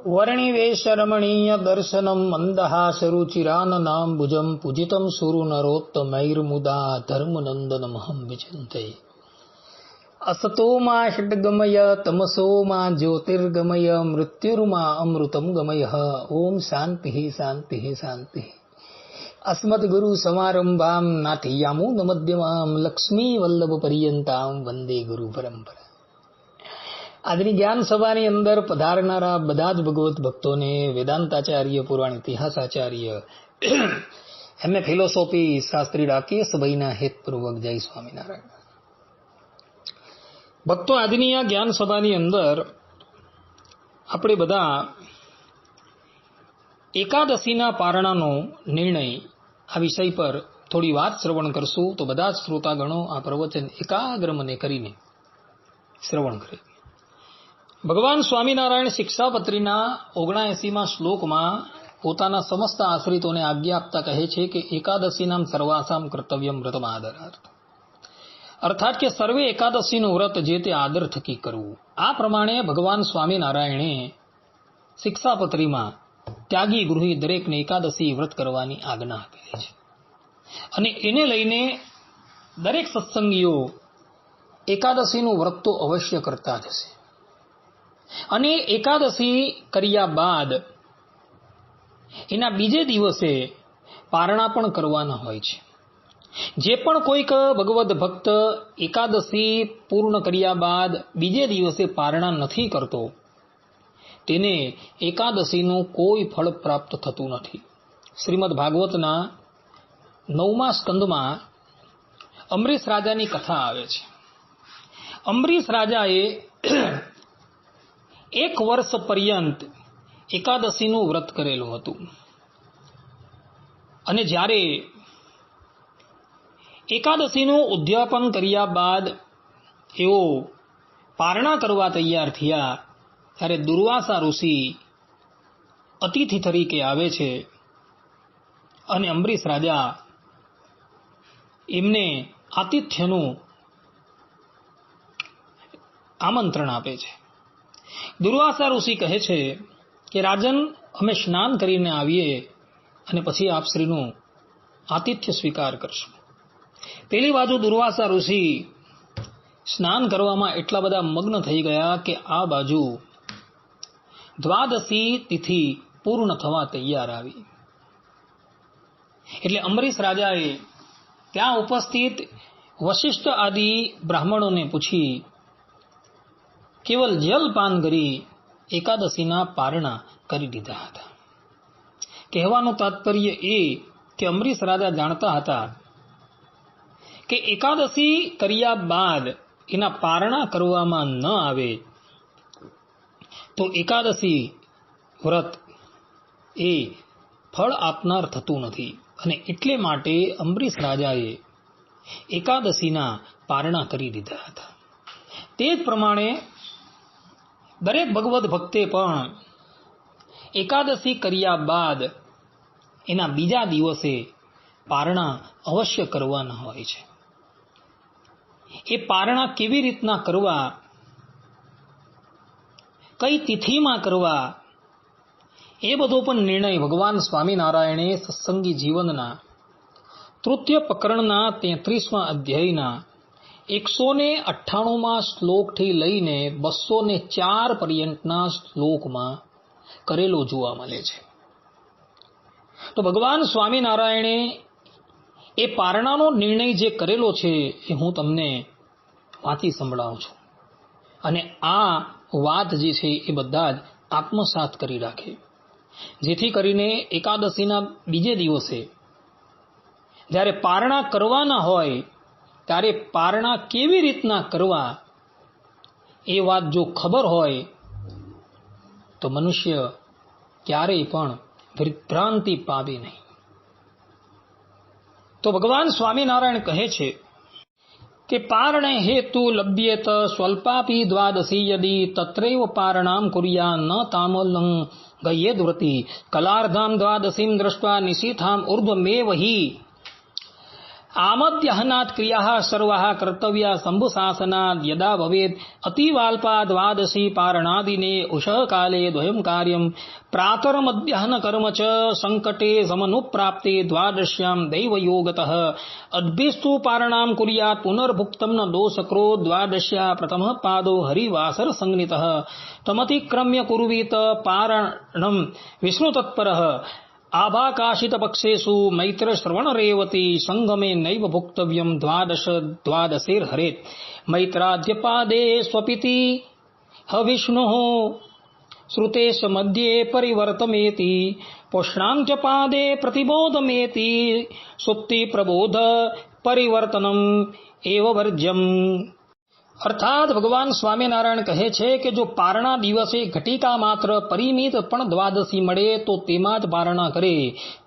वर्णिवेशरमणीय दर्शनम मंदहासरुचिराननाम्बुजं पूजितं सुरनरोत्तमैर्मुदा धर्मनन्दनमहं विचिन्ते। असतो मा षड्गमय तमसो मा ज्योतिर्गमय मृत्युर्मा अमृतं गमय। ओम शांति शांति शांति। अस्मद्गुरु समारंभां नाथयामुन मध्यमां लक्ष्मी वल्लभ पर्यंतां वंदे गुरु परंपरा। આજની જ્ઞાન સભાની અંદર પધારનારા બધા જ ભગવત ભક્તોને વેદાંતાચાર્ય, પુરાણ ઇતિહાસાચાર્ય, એમને ફિલોસોફી શાસ્ત્રી રાકેશ સભાઈના હેતપૂર્વક જય સ્વામિનારાયણ. ભક્તો, આજની આ જ્ઞાન સભાની અંદર આપણે બધા એકાદશીના પારણાનો નિર્ણય આ વિષય પર થોડી વાત શ્રવણ કરશું. તો બધા જ શ્રોતાગણો આ પ્રવચન એકાગ્ર મને કરીને શ્રવણ કરે. ભગવાન સ્વામિનારાયણ શિક્ષાપત્રીના 79માં શ્લોકમાં પોતાના સમસ્ત આશ્રિતોને આજ્ઞા આપતા કહે છે કે એકાદશીનામ સર્વાસામ કર્તવ્યમ વ્રતમ આદરાર્થ. અર્થાત કે સર્વે એકાદશીનું વ્રત જે તે આદર થકી કરવું. આ પ્રમાણે ભગવાન સ્વામિનારાયણે શિક્ષાપત્રીમાં ત્યાગી ગૃહી દરેકને એકાદશી વ્રત કરવાની આજ્ઞા આપેલી છે. અને એને લઈને દરેક સત્સંગીઓ એકાદશીનું વ્રત તો અવશ્ય કરતા જ હશે. અને એકાદશી કર્યા બાદ એના બીજે દિવસે પારણા પણ કરવાના હોય છે. જે પણ કોઈક ભગવદ ભક્ત એકાદશી પૂર્ણ કર્યા બાદ બીજે દિવસે પારણા નથી કરતો તેને એકાદશીનું કોઈ ફળ પ્રાપ્ત થતું નથી. શ્રીમદ ભાગવતના 9મા સ્કંદમાં અમરીશ રાજાની કથા આવે છે. અમરીશ રાજાએ 1 વર્ષ પર્યંત એકાદશીનું વ્રત કરેલું હતું. અને જ્યારે એકાદશીનું ઉદ્યાપન કર્યા બાદ એઓ પારણા કરવા તૈયાર થયા ત્યારે દુર્વાસા ઋષિ અતિથિ તરીકે આવે છે અને અમરીશ રાજા એમને આતિથ્યનું આમંત્રણ આપે છે. દુર્વાસા ઋષિ કહે છે કે રાજન, અમે સ્નાન કરીને આવીએ અને પછી આપ શ્રીનું આતિથ્ય સ્વીકાર કરશું. પેલી બાજુ દુર્વાસા ઋષિ સ્નાન કરવામાં એટલા બધા મગ્ન થઈ ગયા કે આ બાજુ દ્વાદશી તિથિ પૂર્ણ થવા તૈયાર આવી. એટલે અમરીશ રાજાએ ત્યાં ઉપસ્થિત વશિષ્ઠ આદિ બ્રાહ્મણોને પૂછી કેવલ જલપાન કરી એકાદશીના પારણા કરી દીધા હતા. કહેવાનું તાત્પર્ય એ કે અમરીશ રાજા જાણતા હતા કે એકાદશી કર્યા બાદ એના પારણા કરવામાં ન આવે તો એકાદશી વ્રત એ ફળ આપનાર થતું નથી. અને એટલે માટે અમરીશ રાજાએ એકાદશીના પારણા કરી દીધા હતા. તે જ પ્રમાણે દરેક ભગવદ ભક્તે પણ એકાદશી કર્યા બાદ એના બીજા દિવસે પારણા અવશ્ય કરવાના હોય છે. એ પારણા કેવી રીતના કરવા, કઈ તિથિમાં કરવા, એ બધો પણ નિર્ણય ભગવાન સ્વામિનારાયણે સત્સંગી જીવનના તૃતીય પ્રકરણના 33મા અધ્યાયના 198માં શ્લોકથી લઈને 204 પર્યંતના શ્લોકમાં કરેલો જોવા મળે છે. તો ભગવાન સ્વામિનારાયણે એ પારણાનો નિર્ણય જે કરેલો છે એ હું તમને વાંચી સંભળાવું છું. અને આ વાત જે છે એ બધા જ આત્મસાત કરી રાખે, જેથી કરીને એકાદશીના બીજે દિવસે જ્યારે પારણા કરવાના હોય ત્યારે પારણા કેવી રીતના કરવા એ વાત જો ખબર હોય તો મનુષ્ય ક્યારેય પણ વિભ્રાંતિ પામે નહીં. તો ભગવાન સ્વામિનારાયણ કહે છે કે પારણે હેતુ લભ્યેત સ્વલ્પાપી દ્વાદશી યદી તત્રૈવ પારણામ કુર્યા ન તામલં ગયેદ્વ્રતિ કલાર્ધામ દ્વાદશીમ દ્રષ્ટ્વા નિશીથામ ઉર્ધ્વમેવ હિ. आमद्यहनात् क्रियाः सर्वाः कर्तव्या शम्भुशासनाद् यदा भवेत् अतिवाल्पा द्वादशी पारणादिने उषः काले द्वयं कार्यं प्रातर्मध्याह्न कर्म च संकटे समनुप्राप्ते द्वादश्यां दैवयोगतः अद्भिस्तु पारणां कुर्यात् पुनर्भुक्तं न दोषक्रो द्वादश्या प्रथमः पादो हरिवासर संज्ञितः तमतिक्रम्य कुर्वीत पारणं विष्णुतत्परः आभाकाशित पक्षेषु मैत्र श्रवण रेवती संगमे नैव भुक्तव्यं द्वादशेर हरेत् मैत्राद्यपादे स्वपिति हविष्णुः श्रुतेश मध्ये परिवर्तमेति पुष्णां च पादे प्रतिबोधमेति सुप्ति प्रबोध परिवर्तनम एव वर्ज्यम। अर्थात भगवान स्वामीनारायण કહે છે કે જો પારણા દિવસે ઘટિકા માત્ર પરિમિત પણ દ્વાદશી મળે તો તેમાં જ પારણા કરે,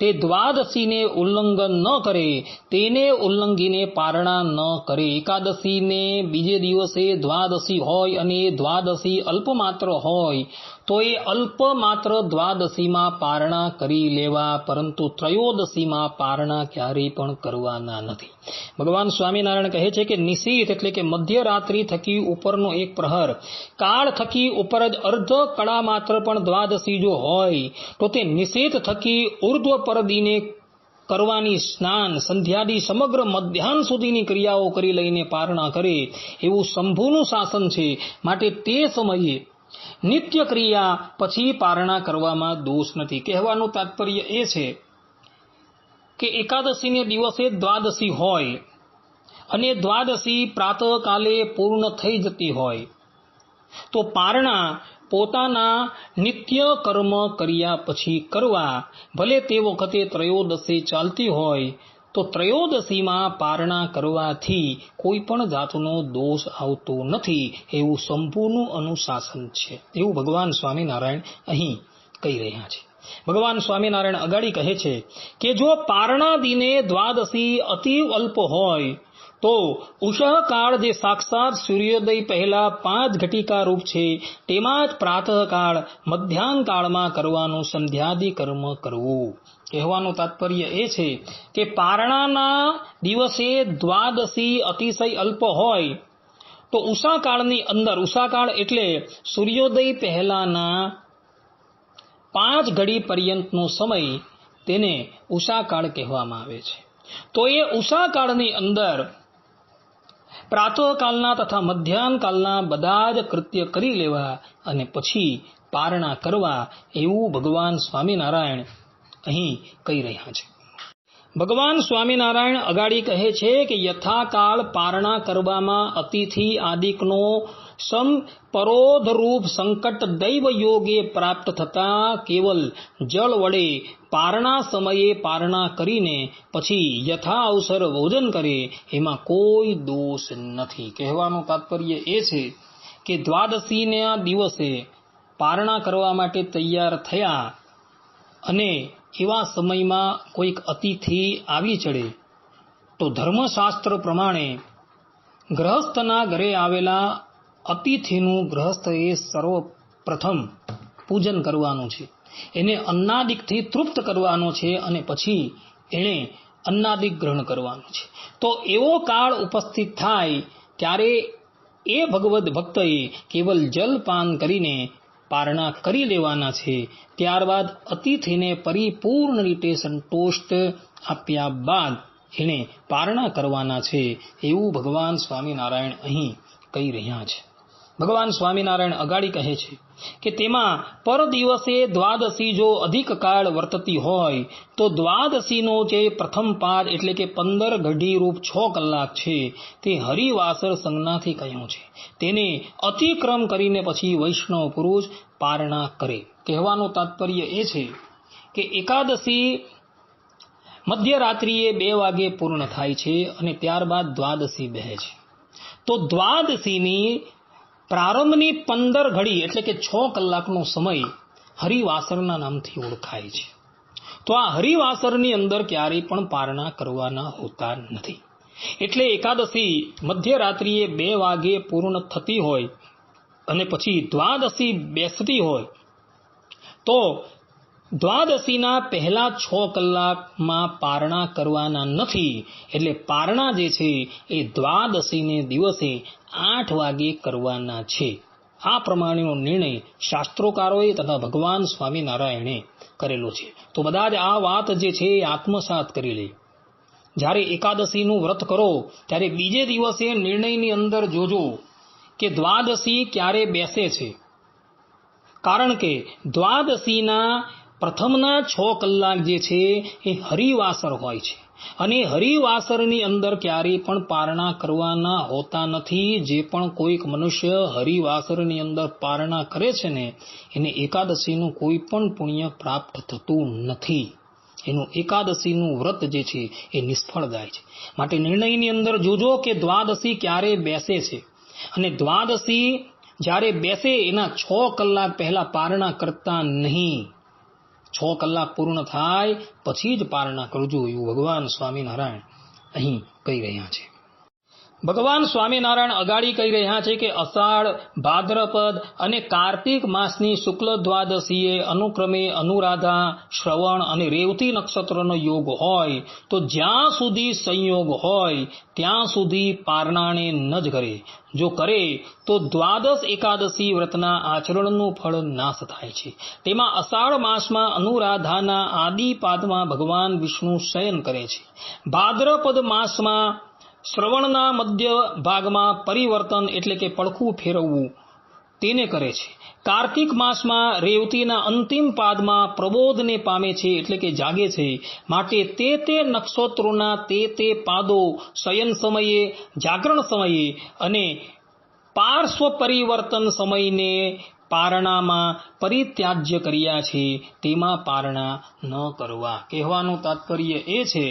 તે દ્વાદશીને ઉલ્લંઘન ન કરે, તેને ઉલ્લંઘીને પારણા ન કરે. એકાદશીને બીજે દિવસે દ્વાદશી હોય અને દ્વાદશી અલ્પ માત્ર હોય તો એ અલ્પ માત્ર દ્વાદશીમાં પારણા કરી લેવા, પરંતુ ત્રયોદશીમાં પારણા ક્યારેય પણ કરવાના નથી. ભગવાન સ્વામિનારાયણ કહે છે કે નિશીથ એટલે કે મધ્યરાત્રિ થકી ઉપરનો એક પ્રહર કાળ થકી ઉપર જ અર્ધ કળા માત્ર પણ દ્વાદશી જો હોય તો તે નિશીથ થકી ઉર્ધ્વ પરદીને કરવાની સ્નાન સંધ્યાદી સમગ્ર મધ્યાહન સુધીની ક્રિયાઓ કરી લઈને પારણા કરે એવું શંભુનું શાસન છે. માટે તે સમયે નિત્ય ક્રિયા પછી પારણા કરવામાં દોષ નથી. કહેવાનું તાત્પર્ય એ છે કે એકાદશીને દિવસે દ્વાદશી હોય અને દ્વાદશી પ્રાતઃકાલે પૂર્ણ થઈ જતી હોય તો પારણા પોતાના નિત્ય કર્મ કર્યા પછી કરવા, ભલે તે વખતે ત્રયોદશી ચાલતી હોય તો ત્રયોદશીમાં પારણા કરવાથી કોઈ પણ જાતનો દોષ આવતો નથી એવું શંભુનું અનુશાસન છે એવું ભગવાન સ્વામિનારાયણ અહીં કહી રહ્યા છે. ભગવાન સ્વામિનારાયણ અગાડી કહે છે કે જો પારણા દિને દ્વાદશી અતિ અલ્પ હોય તો ઉષઃ કાળ જે સાક્ષાત સૂર્યોદય પહેલા 5 ઘટિકા રૂપ છે તેમાં જ પ્રાતઃકાળ મધ્યાહન કાળમાં કરવાનું સંધ્યાદી કર્મ કરવું. કહેવાનું તાત્પર્ય એ છે કે પારણાના દિવસે દ્વાદશી અતિશય અલ્પ હોય તો ઉષાકાળની અંદર, ઉષાકાળ એટલે સૂર્યોદય પહેલાના 5 ઘડી પર્યંતનો સમય, તેને ઉષાકાળ કહેવામાં આવે છે. તો એ ઉષાકાળની અંદર પ્રાતઃકાલના તથા મધ્યાહન કાલના બધા જ કૃત્ય કરી લેવા અને પછી પારણા કરવા એવું ભગવાન સ્વામિનારાયણ અહીં કહી રહ્યા છે. ભગવાન સ્વામિનારાયણ અગાડી કહે છે કે યથાકાળ પારણા કરવામાં અતિથિ આદિકનો પરોધરૂપ સંકટ દૈવ યોગે પ્રાપ્ત થતા કેવલ જળ વડે પારણા સમયે પારણા કરીને પછી યથા અવસર ભોજન કરે એમાં કોઈ દોષ નથી. કહેવાનું તાત્પર્ય એ છે કે દ્વાદશીના દિવસે પારણા કરવા માટે તૈયાર થયા અને એવા સમયમાં કોઈક અતિથિ આવી ચડે તો ધર્મશાસ્ત્ર પ્રમાણે ગ્રહસ્થના ઘરે આવેલા અતિથિનું ગ્રહસ્થએ સર્વપ્રથમ પૂજન કરવાનું છે, એને અન્નાદિકથી તૃપ્ત કરવાનો છે અને પછી એણે અન્નાદિક ગ્રહણ કરવાનું છે. તો એવો કાળ ઉપસ્થિત થાય ત્યારે એ ભગવદ ભક્તએ કેવલ જલપાન કરીને પારણા કરી લેવાના છે. ત્યારબાદ અતિથિને પરિપૂર્ણ રીતે સંતોષ આપ્યા બાદ એને પારણા કરવાના છે એવું ભગવાન સ્વામિનારાયણ અહીં કહી રહ્યા છે. ભગવાન સ્વામિનારાયણ અગાડી કહે છે કે તેમાં પર દિવસે દ્વાદશી જો અધિક કાળ વર્તતી હોય તો દ્વાદશીનો જે પ્રથમ પાદ એટલે કે 15 ઘડી રૂપ 6 કલાક છે તે હરિવાસર સંજ્ઞાથી કહ્યું છે. તેને અતિક્રમ કરીને પછી વૈષ્ણવ પુરુષ પારણા કરે. કહેવાનું તાત્પર્ય એ છે કે એકાદશી મધ્યરાત્રિએ 2 વાગે પૂર્ણ થાય છે અને ત્યારબાદ દ્વાદશી બેહે છે. તો દ્વાદશીની પ્રારંભની 15 ઘડી એટલે કે 6 કલાકનો સમય હરિવાસરના નામથી ઓળખાય છે. તો આ હરિવાસરની અંદર ક્યારેય પણ પારણા કરવાના હોતા નથી. એટલે એકાદશી મધ્યરાત્રિએ 2 વાગે પૂર્ણ થતી હોય અને પછી દ્વાદશી બેસતી હોય તો દ્વાદશીના પહેલા 6 કલાકમાં પારણા કરવાના નથી. એટલે પારણા જે છે એ દ્વાદશીને દિવસે 8 વાગે કરવાના છે. આ પ્રમાણેનો નિર્ણય શાસ્ત્રોકારોએ તથા ભગવાન સ્વામિનારાયણે કરેલો છે. તો બધા જ આ વાત જે છે એ આત્મસાત કરી લે. જ્યારે એકાદશીનું વ્રત કરો ત્યારે બીજે દિવસે નિર્ણયની અંદર જોજો કે દ્વાદશી ક્યારે બેસે છે. કારણ કે દ્વાદશીના પ્રથમના 6 કલાક જે છે એ હરિવાસર હોય છે અને હરિવાસરની અંદર ક્યારેય પણ પારણા કરવાના હોતા નથી. જે પણ કોઈક મનુષ્ય હરિવાસરની અંદર પારણા કરે છે ને એને એકાદશીનું કોઈ પણ પુણ્ય પ્રાપ્ત થતું નથી. એનું એકાદશીનું વ્રત જે છે એ નિષ્ફળ જાય છે. માટે નિર્ણયની અંદર જોજો કે દ્વાદશી ક્યારે બેસે છે અને દ્વાદશી જ્યારે બેસે એના 6 કલાક પહેલા પારણા કરતા નહીં. 6 કલાક પૂર્ણ થાય પછી જ પારણા કરજો એવું ભગવાન સ્વામિનારાયણ અહીં કહી રહ્યા છે. ભગવાન સ્વામિનારાયણ અગાડી કહી રહ્યા છે કે અષાઢ, ભાદ્રપદ અને કાર્તિક માસની શુક્લ દ્વાદશીએ અનુક્રમે અનુરાધા, શ્રવણ અને રેવતી નક્ષત્રનો યોગ હોય તો જ્યાં સુધી સંયોગ હોય ત્યાં સુધી પારણાને ન જ કરે. જો કરે તો દ્વાદશ એકાદશી વ્રતના આચરણનું ફળ નાશ થાય છે. તેમાં અષાઢ માસમાં અનુરાધાના આદિપાદમાં ભગવાન વિષ્ણુ શયન કરે છે. ભાદ્રપદ માસમાં શ્રવણના મધ્ય ભાગમાં પરિવર્તન એટલે કે પડખું ફેરવવું તેને કરે છે. કાર્તિક માસમાં રેવતીના અંતિમ પાદમાં પ્રબોધને પામે છે એટલે કે જાગે છે. માટે તે નક્ષત્રોના તે પાદો શયન સમયે, જાગરણ સમયે અને પાર્શ્વ પરિવર્તન સમયને પારણામાં પરિત્યાજ્ય કર્યા છે. તેમાં પારણા ન કરવા. કહેવાનું તાત્પર્ય એ છે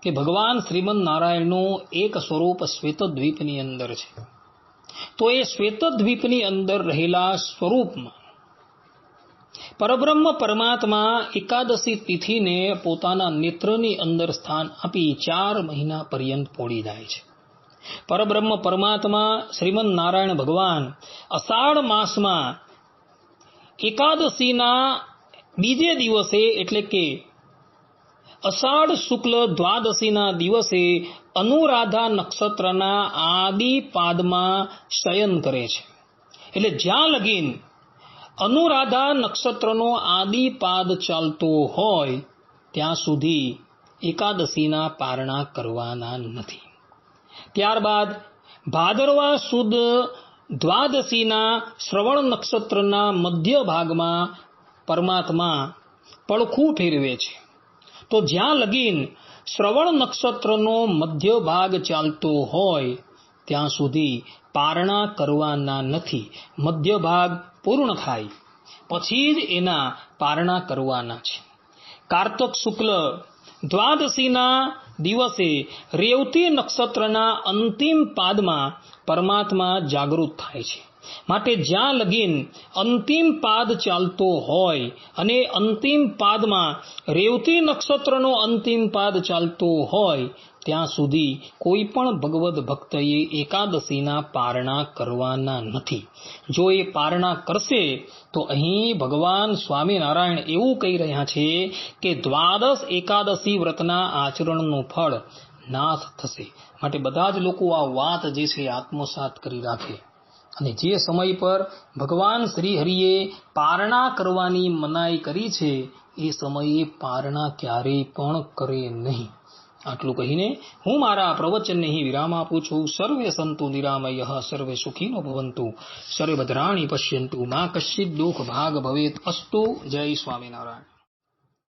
કે ભગવાન શ્રીમદ નારાયણનું એક સ્વરૂપ શ્વેતદ્વીપની અંદર છે. તો એ શ્વેતદ્વીપની અંદર રહેલા સ્વરૂપમાં પરબ્રહ્મ પરમાત્મા એકાદશી તિથિને પોતાના નેત્રની અંદર સ્થાન આપી 4 મહિના પર્યંત પોડી જાય છે. પરબ્રહ્મ પરમાત્મા શ્રીમદ નારાયણ ભગવાન અષાઢ માસમાં એકાદશીના બીજે દિવસે એટલે કે અષાઢ શુક્લ દ્વાદશીના દિવસે અનુરાધા નક્ષત્રના આદિપાદમાં શયન કરે છે. એટલે જ્યાં લગીન અનુરાધા નક્ષત્રનો આદિપાદ ચાલતો હોય ત્યાં સુધી એકાદશીના પારણા કરવાના નથી. ત્યારબાદ ભાદરવા સુદ દ્વાદશીના શ્રવણ નક્ષત્રના મધ્ય ભાગમાં પરમાત્મા પડખું ફેરવે છે. તો જ્યાં લગીન શ્રવણ નક્ષત્રનો મધ્ય ભાગ ચાલતો હોય ત્યાં સુધી પારણા કરવાના નથી. મધ્ય ભાગ પૂર્ણ થાય પછી જ એના પારણા કરવાના છે. કાર્તક શુક્લ દ્વાદશીના દિવસે રેવતી નક્ષત્રના અંતિમ પાદમાં પરમાત્મા જાગૃત થાય છે. માટે જ્યાં લગીન અંતિમ પાદ ચાલતો હોય અને અંતિમ પાદમાં રેવતી નક્ષત્રનો અંતિમ પાદ ચાલતો હોય ત્યાં સુધી કોઈ પણ ભગવદ ભક્તએ એકાદશીના પારણા કરવાના નથી. જો એ પારણા કરશે તો અહીં ભગવાન સ્વામિનારાયણ એવું કહી રહ્યા છે કે દ્વાદશ એકાદશી વ્રતના આચરણનું ફળ નાશ થશે. માટે બધા જ લોકો આ વાત જે છે આત્મસાત કરી રાખે અને જે સમય પર ભગવાન શ્રી હરિએ પારણા કરવાની મનાઈ કરી છે એ સમયે પારણા ક્યારેય પણ કરે નહીં. આટલું કહીને હું મારા પ્રવચનને અહીં વિરામ આપું છું. સર્વે સંતુ નિરામયઃ, સર્વે સુખીનો ભવંતુ, સર્વે ભદ્રાણી પશ્યંતુ, મા કશ્ચિદ દુઃખ ભાગ ભવેત. અસ્તુ. જય સ્વામિનારાયણ.